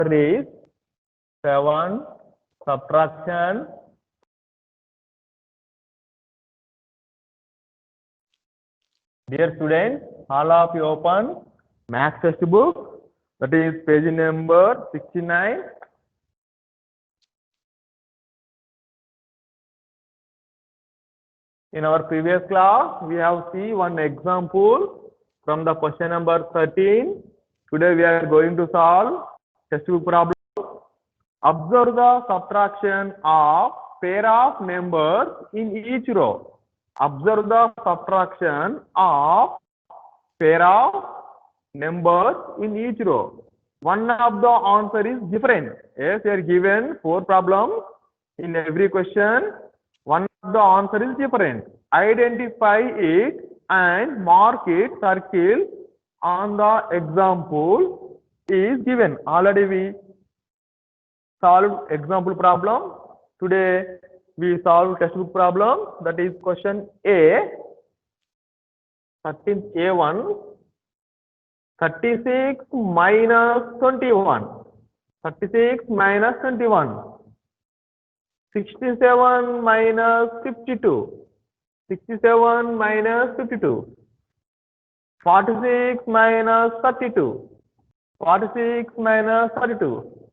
is 7 subtraction. Dear students, all of you open math textbook, that is page number 69. In our previous class, we have seen one example from the question number 13. Today we are going to solve textbook problem. Observe the subtraction of pair of numbers in each row. Observe the subtraction of pair of numbers in each row. One of the answer is different. Yes, they are given 4 problems in every question. One of the answer is different. Identify it and mark it, circle on the example is given. Already we solved example problem. Today we solve textbook problem, that is question A, 13th A1, 36 minus 21, 36 minus 21, 67 minus 52, 67 minus 52, 46 minus 32, 46 minus 32,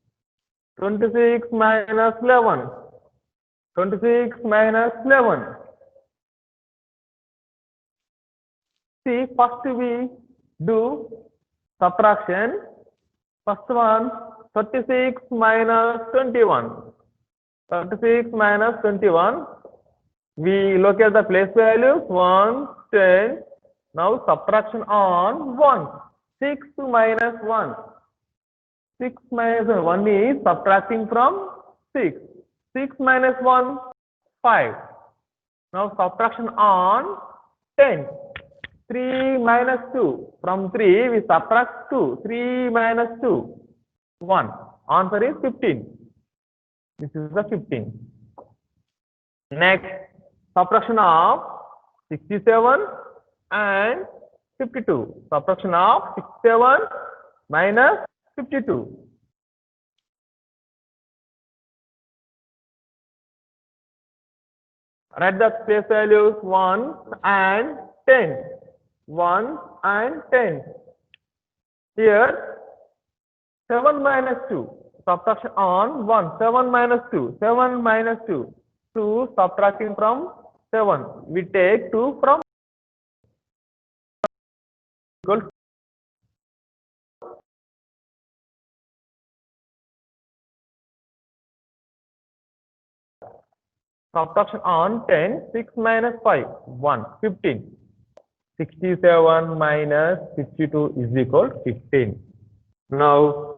26 minus 11, 26 minus 11. See, first we do subtraction. First one, 36 minus 21. 36 minus 21. We look at the place values 1, 10. Now subtraction on 1. 6 minus 1. 6 minus 1 is subtracting from 6. 6 minus 1, 5. Now subtraction on 10. 3 minus 2. From 3 we subtract 2. 3 minus 2, 1. Answer is 15. This is the 15. Next, subtraction of 67 and 52. Subtraction of 67 minus 52. Write the place values 1 and 10. 1 and 10. Here 7 minus 2. Subtraction on 1. 7 minus 2. 7 minus 2. 2 subtracting from 7. We take 2 from equal. Subtraction on 10. 6 minus 5. 1. 15. 67 minus 52 is equal to 15. Now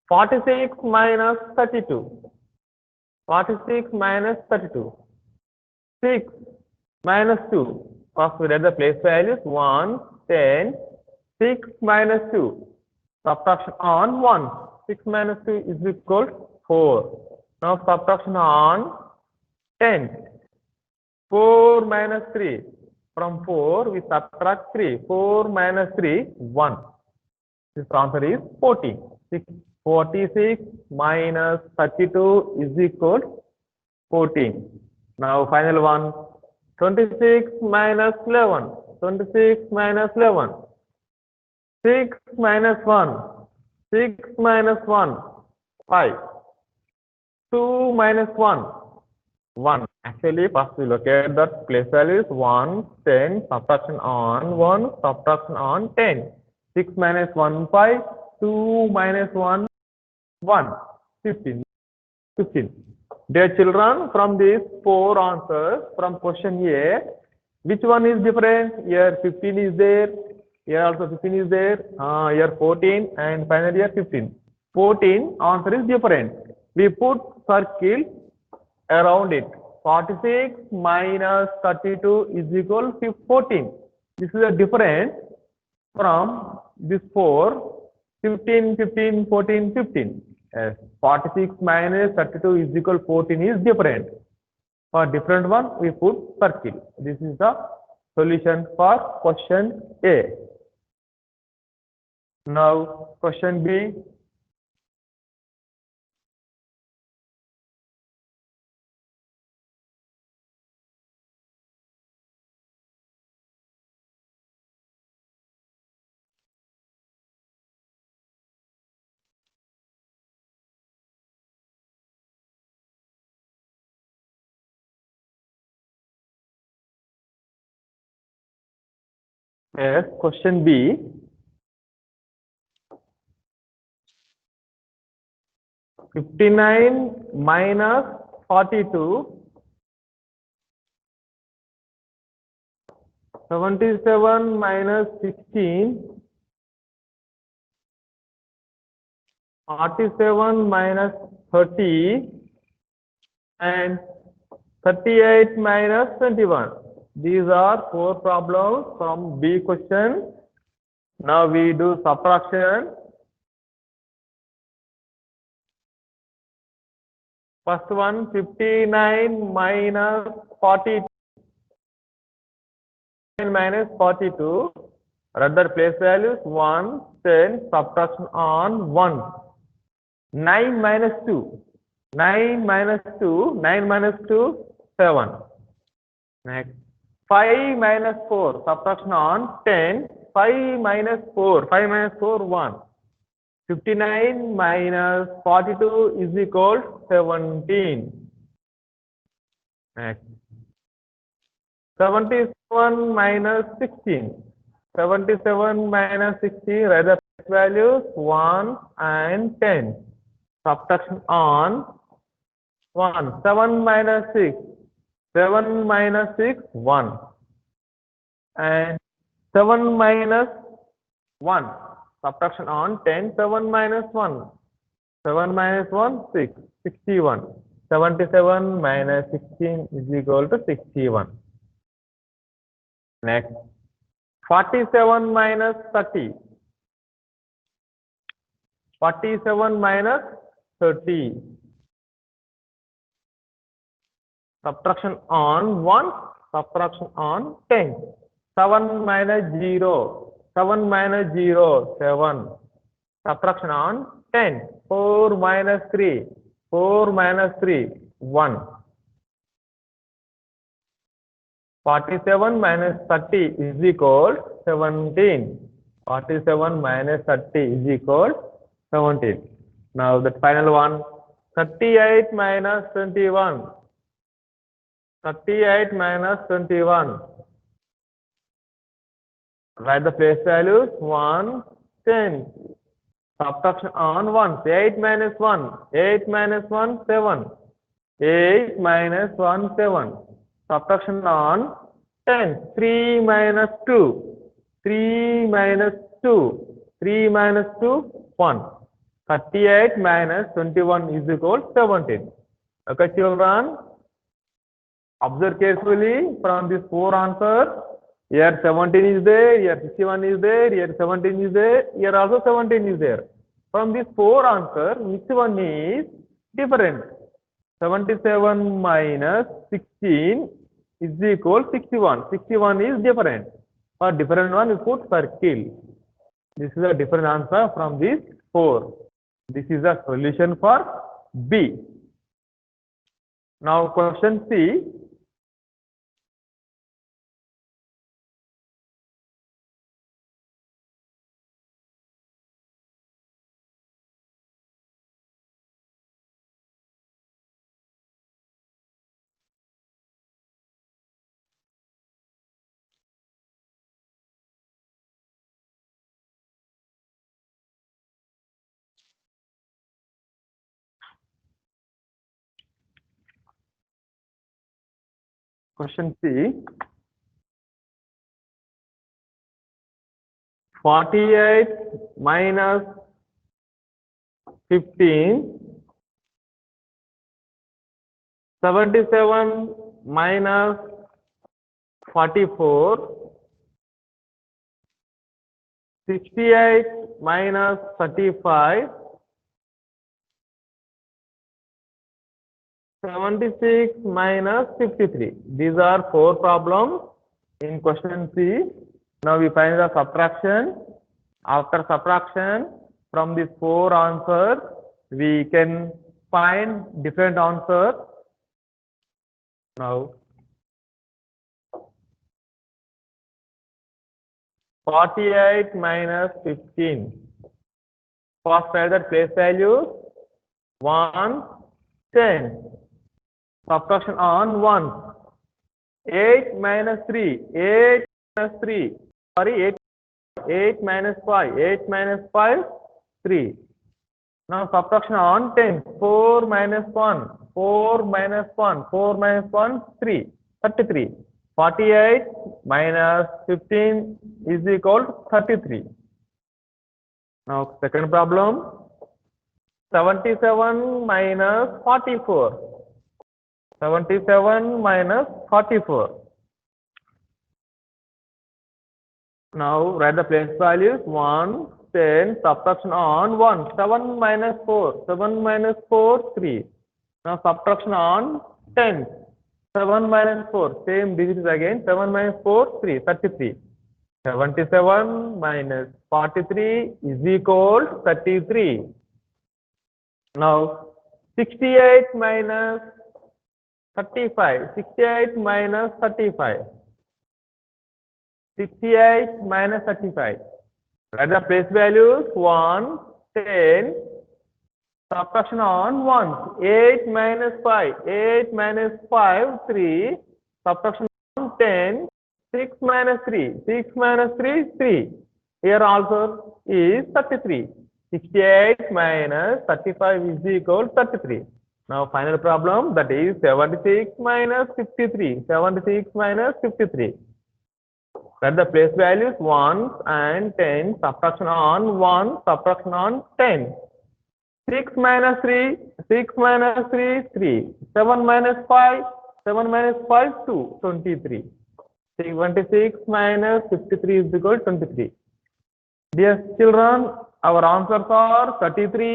46 minus 32. 46 minus 32. 6 minus 2. First we write the place values 1, 10. 6 minus 2. Subtraction on 1. 6 minus 2 is equal to 4. Now subtraction on 10. 4 minus 3. From 4 we subtract 3. 4 minus 3, 1. This answer is 14. 46 minus 32 is equal to 14. Now final one. 26 minus 11. 26 minus 11. 6 minus 1. 6 minus 1. 5. 2 minus 1. 1. Actually, first we look at the place values 1, 10, subtraction on 1, subtraction on 10. 6 minus 1, 5. 2 minus 1, 1. 15. 15. Dear children, from these 4 answers from question A, which one is different? Here 15 is there, here also 15 is there, here 14, and finally here 15. 14 answer is different. We put circle around it. 46 minus 32 is equal to 14. This is a difference from this 4. 15, 15, 14, 15. Yes. 46 minus 32 is equal to 14 is different. For different one, we put circle. This is the solution for question A. Now, question B. Yes, question B. "59 minus 42, 77 minus 16, 47 minus 30, and 38 minus 21. These are 4 problems from B question. Now we do subtraction. First one, 59 minus 42 minus 42. Write the place values 1, 10, subtraction on 1. 9 minus 2. 9 minus 2, 9 minus 2, 7. Next, 5 minus 4, subtraction on 10, 5 minus 4, 5 minus 4, 1. 59 minus 42 is equal to 17. Next, 77 minus 16. 77 minus 16, write the values 1 and 10. Subtraction on 1. 7 minus 6. 7 minus 6, 1. And 7 minus 1. Subtraction on 10. 7 minus 1. 7 minus 1, 6. 61. 77 minus 16 is equal to 61. Next, 47 minus 30. 47 minus 30. Subtraction on 1, subtraction on 10. 7 minus 0. 7 minus 0, 7. Subtraction on 10. 4 minus 3. 4 minus 3, 1. 47 minus 30 is equal to 17. 47 minus 30 is equal to 17. Now the final one, 38 minus 21. 38 minus 21. Write the place values 1, 10. Subtraction on 1. 8 minus 1. 8 minus 1, 7. 8 minus 1, 7. Subtraction on 10. 3 minus 2. 3 minus 2. 3 minus 2, 1. 38 minus 21 is equal to 17. Okay, children. Observe carefully from these 4 answers. Here 17 is there, here 61 is there, here 17 is there, here also 17 is there. From these 4 answers, which one is different? 77 minus 16 is equal to 61. 61 is different. For different one, we put circle. This is a different answer from these 4. This is a solution for B. Now question C. Question C. 48 minus 15. 77 minus 44. 68 minus 35. 76 minus 53. These are 4 problems in question C. Now we find the subtraction. After subtraction, from these 4 answers, we can find different answers. Now, 48 minus 15. First, write the place value 1, 10. Subtraction on 1. 8 minus 3. 8 minus 3. sorry, 8 minus 5, 8 minus 5, 3. Now subtraction on 10, 4 minus 1, 4 minus 1, 4 minus 1, 3, 33. 48 minus 15 is equal to 33. Now second problem, 77 minus 44. 77 minus 44. Now write the place values 1, 10, subtraction on 1, 7 minus 4, 7 minus 4, 3. Now subtraction on 10, 7 minus 4, same digits again, 7 minus 4, 3, 33. 77 minus 43 is equal to 33. Now 68 minus 35, 68 minus 35. 68 minus 35. Write the place values 1, 10, subtraction on 1, 8 minus 5, 8 minus 5, 3, subtraction on 10, 6 minus 3, 6 minus 3, 3. Here also is 33. 68 minus 35 is equal to 33. Now final problem, that is 76 minus 53, 76 minus 53. Write the place values 1 and 10, subtraction on 1, subtraction on 10. 6 minus 3, 6 minus 3, 3. 7 minus 5, 7 minus 5, 2, 23. 26 minus 53 is equal to 23. Dear children, our answers are 33,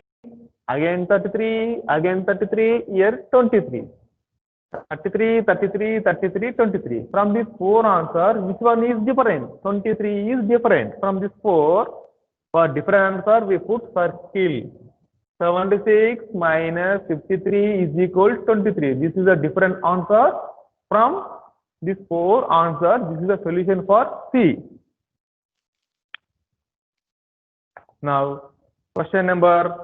again 33, again 33, here 23. 33, 33, 33, 23. From these four answers, which one is different? 23 is different. From these four, for different answer, we put circle. 76 minus 53 is equal to 23. This is a different answer from these four answers. This is the solution for C. Now, question number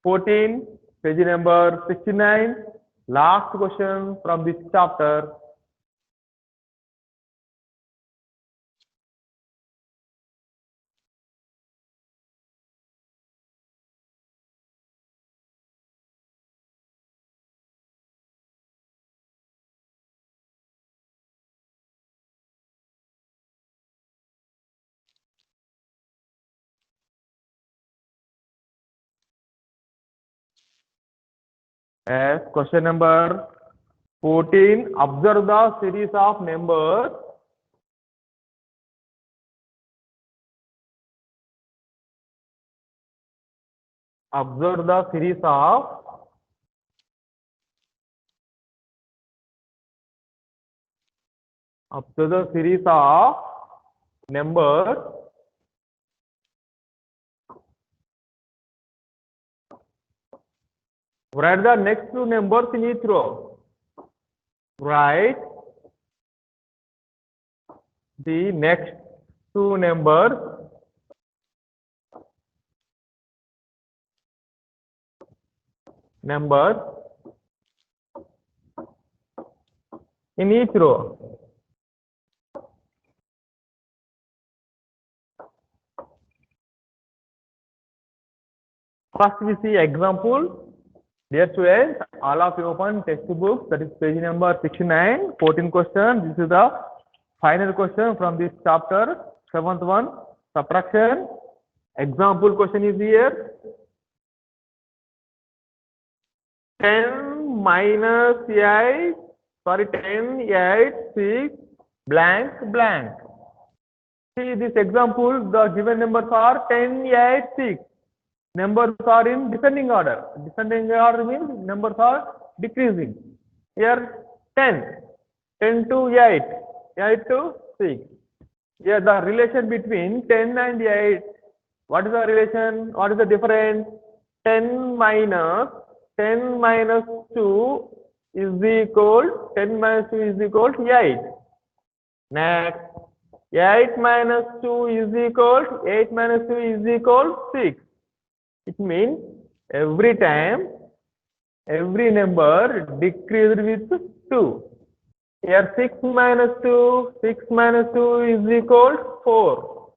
14, page number 69. Last question from this chapter. As question number 14, observe the series of numbers. Observe the series of numbers write the next two numbers in each row. Write the next two numbers in each row. First we see example. Dear students, all of you open textbook, that is page number 69, 14 question. This is the final question from this chapter, 7th one, subtraction. Example question is here. 10 minus 8, 10, 8, 6, blank, blank. See this example, the given numbers are 10, 8, 6. Numbers are in descending order. Descending order means numbers are decreasing. Here 10, 10 to 8, 8 to 6. Here the relation between 10 and 8. What is the relation? What is the difference? 10 minus 2 is equal, 10 minus 2 is equal to 8. Next, 8 minus 2 is equal to 8 minus 2 is equal to 6. It means every time, every number decreased with 2. Here 6 minus 2, 6 minus 2 is equal to 4.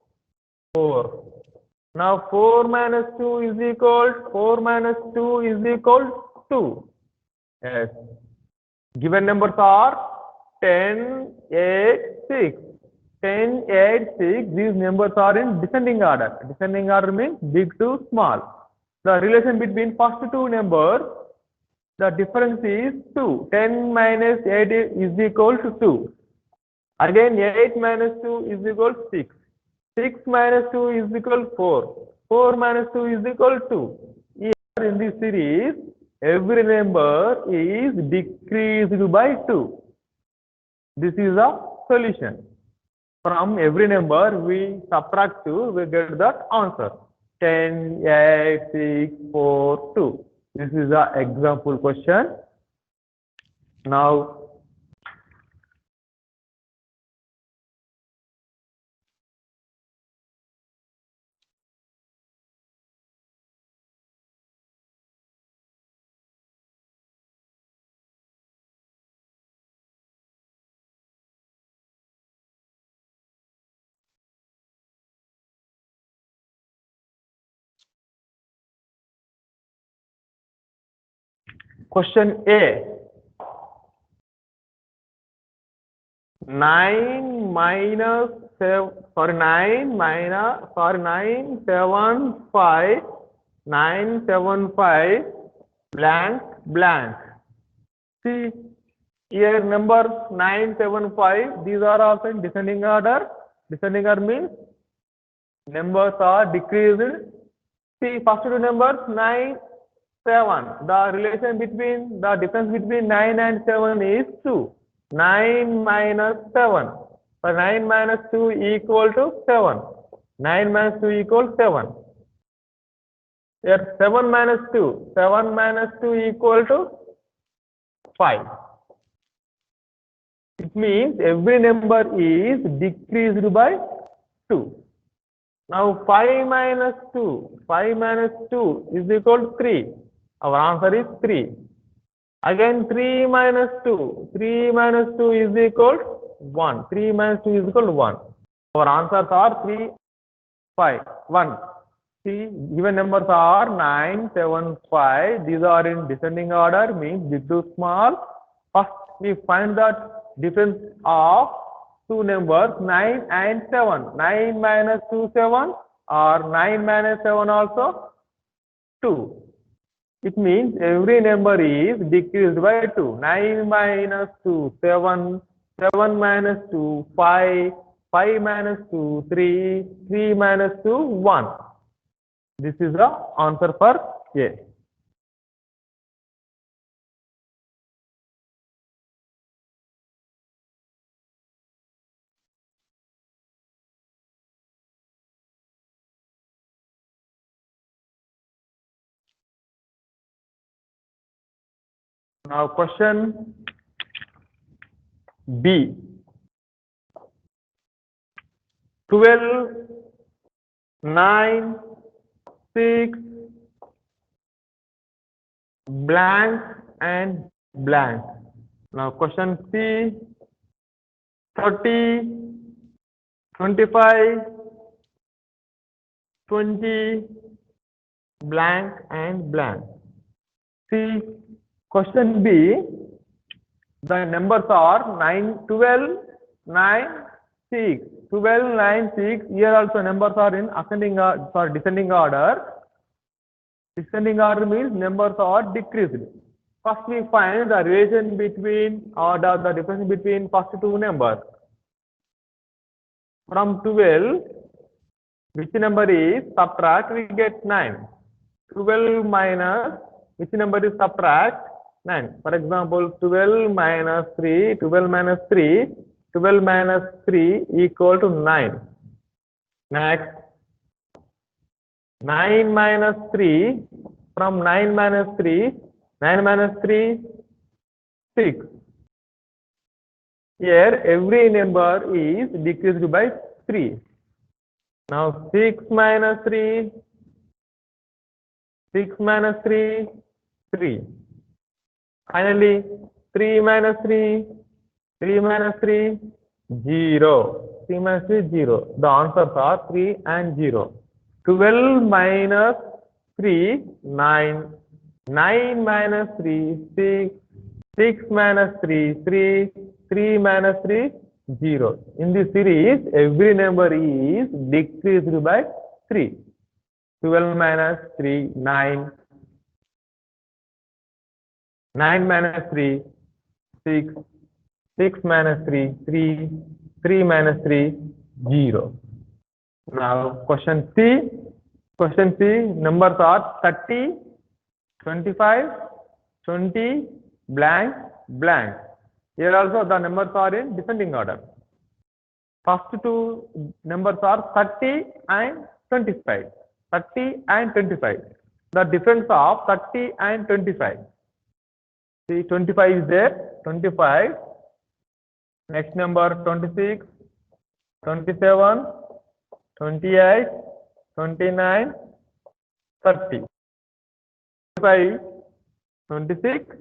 4. Now 4 minus 2 is equal, 4 minus 2 is equal to 2. Yes. Given numbers are 10, 8, 6. 10, 8, 6. These numbers are in descending order. Descending order means big to small. The relation between first two numbers, the difference is 2. 10 minus 8 is equal to 2. Again 8 minus 2 is equal to 6. 6 minus 2 is equal to 4. 4 minus 2 is equal to 2. Here in this series, every number is decreased by 2. This is a solution. From every number we subtract 2, we get that answer. 10, 8, 6, 4, 2. This is an example question. Now, question A. 9 minus 7, 975 blank blank. See here numbers 975, these are also in descending order. Descending order means numbers are decreased. See first two numbers 9, 7. The relation between, the difference between 9 and 7 is 2. 9 minus 7. So 9 minus 2 equal to 7. 9 minus 2 equals 7. Here 7 minus 2. 7 minus 2 equal to 5. It means every number is decreased by 2. Now 5 minus 2. 5 minus 2 is equal to 3. Our answer is 3. Again 3 minus 2. 3 minus 2 is equal to 1. 3 minus 2 is equal to 1. Our answers are 3, 5, 1. See, given numbers are 9, 7, 5. These are in descending order, means big to small. First, we find the difference of two numbers 9 and 7. 9 minus 2, 7, or 9 minus 7 also 2. It means every number is decreased by 2. 9 minus 2, 7. 7 minus 2, 5. 5 minus 2, 3. 3 minus 2, 1. This is the answer for A. Now question B. 12, 9, 6, blank and blank. Now question C. 30, 25, 20, blank and blank. See question B. The numbers are 9, 12, 9, 6. 12, 9, 6. Here also numbers are in ascending or descending order. Descending order means numbers are decreased. First we find the relation between or the difference between first two numbers. From 12, which number is subtract, we get 9. 12 minus, which number is subtract? 9. For example, 12 minus 3, 12 minus 3, 12 minus 3 equal to 9. Next, 9 minus 3, from 9 minus 3, 9 minus 3, 6. Here every number is decreased by 3. Now 6 minus 3, 6 minus 3, 3. Finally 3 minus 3, 3 minus 3, 0. 3 minus 3, 0. The answers are 3 and 0. 12 minus 3, 9. 9 minus 3, 6. 6 minus 3, 3. 3 minus 3, 0. In this series, every number is decreased by 3. 12 minus 3, 9. 9 minus 3, 6. 6 minus 3, 3. 3 minus 3, 0. Now, question C. Question C, numbers are 30, 25, 20, blank, blank. Here also the numbers are in descending order. First two numbers are 30 and 25. 30 and 25. The difference of 30 and 25. See, 25 is there. 25. Next number 26, 27, 28, 29, 30. 25, 26,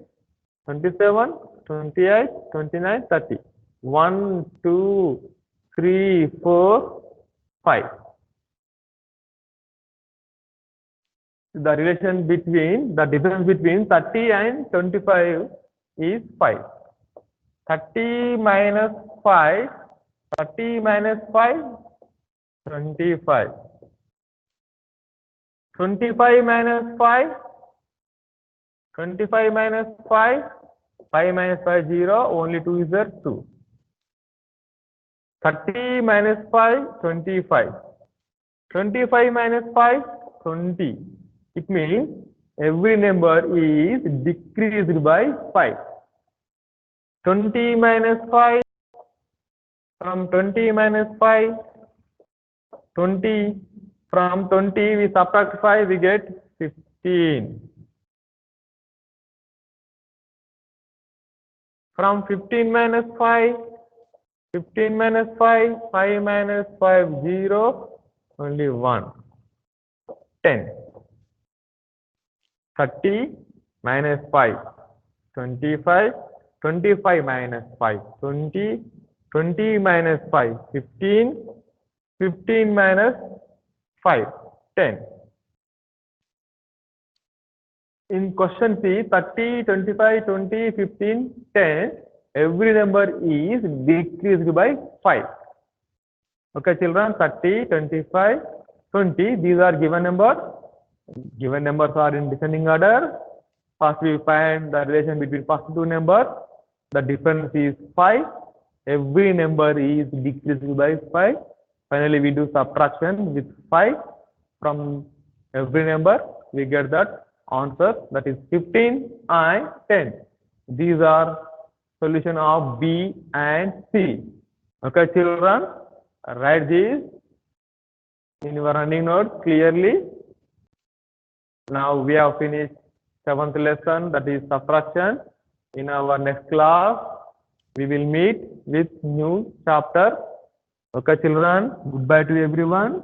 27, 28, 29, 30. 1, 2, 3, 4, 5. The relation between, the difference between 30 and 25 is 5. 30 minus 5, 30 minus 5, 25. 25 minus 5, 25 minus 5, 5 minus 5, 0, only 2 is there, 2. 30 minus 5, 25. 25 minus 5, 20. It means every number is decreased by 5. 20 minus 5, from 20 minus 5, 20, from 20 we subtract 5, we get 15. From 15 minus 5, 15 minus 5, 5 minus 5, 0, only 1, 10. 30 minus 5, 25, 25 minus 5, 20, 20 minus 5, 15, 15 minus 5, 10. In question C, 30, 25, 20, 15, 10, every number is decreased by 5. Okay, children, 30, 25, 20, these are given numbers. Given numbers are in descending order. First we find the relation between first two numbers. The difference is 5. Every number is decreased by 5. Finally, we do subtraction with 5 from every number. We get that answer, that is 15 and 10. These are solution of B and C. Okay, children, write this in your running notes clearly. Now we have finished 7th lesson, that is subtraction. In our next class, we will meet with new chapter. Okay, children, goodbye to everyone.